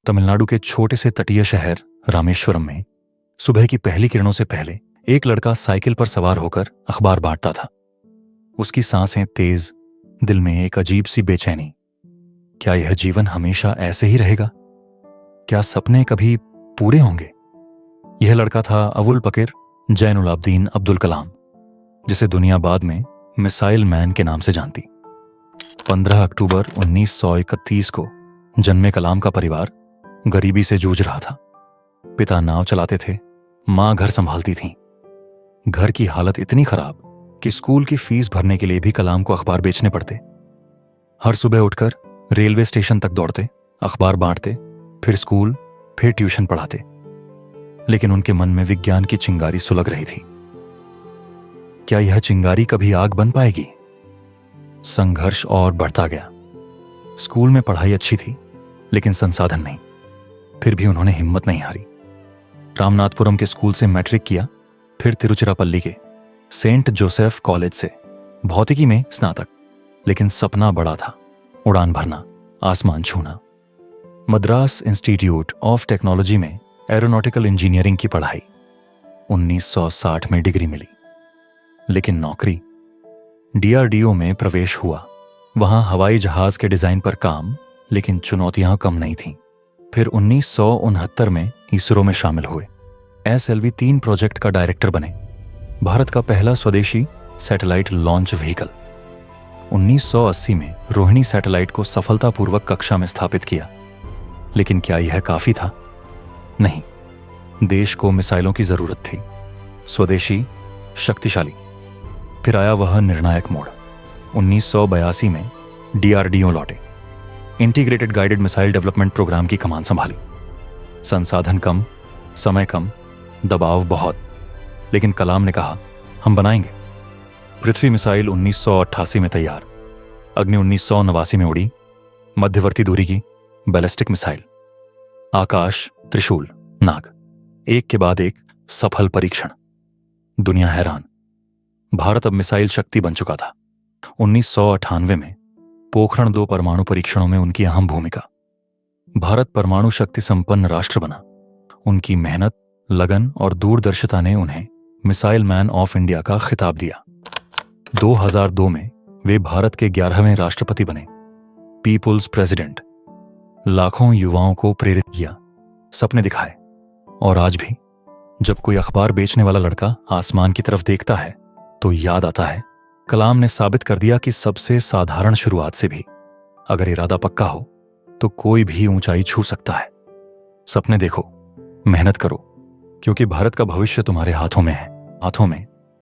तमिलनाडु के छोटे से तटीय शहर रामेश्वरम में सुबह की पहली किरणों से पहले एक लड़का साइकिल पर सवार होकर अखबार बांटता था। उसकी सांसें तेज, दिल में एक अजीब सी बेचैनी। क्या यह जीवन हमेशा ऐसे ही रहेगा? क्या सपने कभी पूरे होंगे? यह लड़का था अवुल पकीर जैनुलाब्दीन अब्दुल कलाम, जिसे दुनिया बाद में मिसाइल मैन के नाम से जानती। 15 अक्टूबर 1931 को जन्मे कलाम का परिवार गरीबी से जूझ रहा था। पिता नाव चलाते थे, मां घर संभालती थीं। घर की हालत इतनी खराब कि स्कूल की फीस भरने के लिए भी कलाम को अखबार बेचने पड़ते। हर सुबह उठकर रेलवे स्टेशन तक दौड़ते, अखबार बांटते, फिर स्कूल, फिर ट्यूशन पढ़ाते। लेकिन उनके मन में विज्ञान की चिंगारी सुलग रही थी। क्या यह चिंगारी कभी आग बन पाएगी? संघर्ष और बढ़ता गया। स्कूल में पढ़ाई अच्छी थी, लेकिन संसाधन नहीं। फिर भी उन्होंने हिम्मत नहीं हारी। रामनाथपुरम के स्कूल से मैट्रिक किया, फिर तिरुचिरापल्ली के सेंट जोसेफ कॉलेज से भौतिकी में स्नातक। लेकिन सपना बड़ा था, उड़ान भरना, आसमान छूना। मद्रास इंस्टीट्यूट ऑफ टेक्नोलॉजी में एरोनॉटिकल इंजीनियरिंग की पढ़ाई। 1960 में डिग्री मिली, लेकिन नौकरी। डीआरडीओ में प्रवेश हुआ। वहां हवाई जहाज के डिजाइन पर काम, लेकिन चुनौतियां कम नहीं थीं। फिर 1969 में इसरो में शामिल हुए। SLV 3 प्रोजेक्ट का डायरेक्टर बने। भारत का पहला स्वदेशी सैटेलाइट लॉन्च व्हीकल। 1980 में रोहिणी सैटेलाइट को सफलतापूर्वक कक्षा में स्थापित किया। लेकिन क्या यह काफी था? नहीं। देश को मिसाइलों की जरूरत थी, स्वदेशी, शक्तिशाली। फिर आया वह निर्णायक मोड़। 1982 में DRDO लौटे। Integrated guided missile development programme की कमान संभाली। संसाधन कम, समय कम, दबाव बहुत। लेकिन कलाम ने कहा, हम बनाएंगे। पृथ्वी मिसाइल 1988 में तैयार। अग्नि 1989 में उड़ी। मध्यवर्ती दूरी की बैलिस्टिक मिसाइल। आकाश, त्रिशूल, नाग, एक के बाद एक सफल परीक्षण। दुनिया हैरान। भारत अब मिसाइल शक्ति बन चुका था। 1998 में पोखरण 2 परमाणु परीक्षणों में उनकी अहम भूमिका। भारत परमाणु शक्ति संपन्न राष्ट्र बना। उनकी मेहनत, लगन और दूरदर्शिता ने उन्हें मिसाइल मैन ऑफ इंडिया का खिताब दिया। 2002 में वे भारत के 11वें राष्ट्रपति बने, पीपुल्स प्रेसिडेंट। लाखों युवाओं को प्रेरित किया, सपने दिखाए। और आज भी जब कोई अखबार बेचने वाला लड़का आसमान की तरफ देखता है तो याद आता है, कलाम ने साबित कर दिया कि सबसे साधारण शुरुआत से भी अगर इरादा पक्का हो तो कोई भी ऊंचाई छू सकता है। सपने देखो, मेहनत करो, क्योंकि भारत का भविष्य तुम्हारे हाथों में है, हाथों में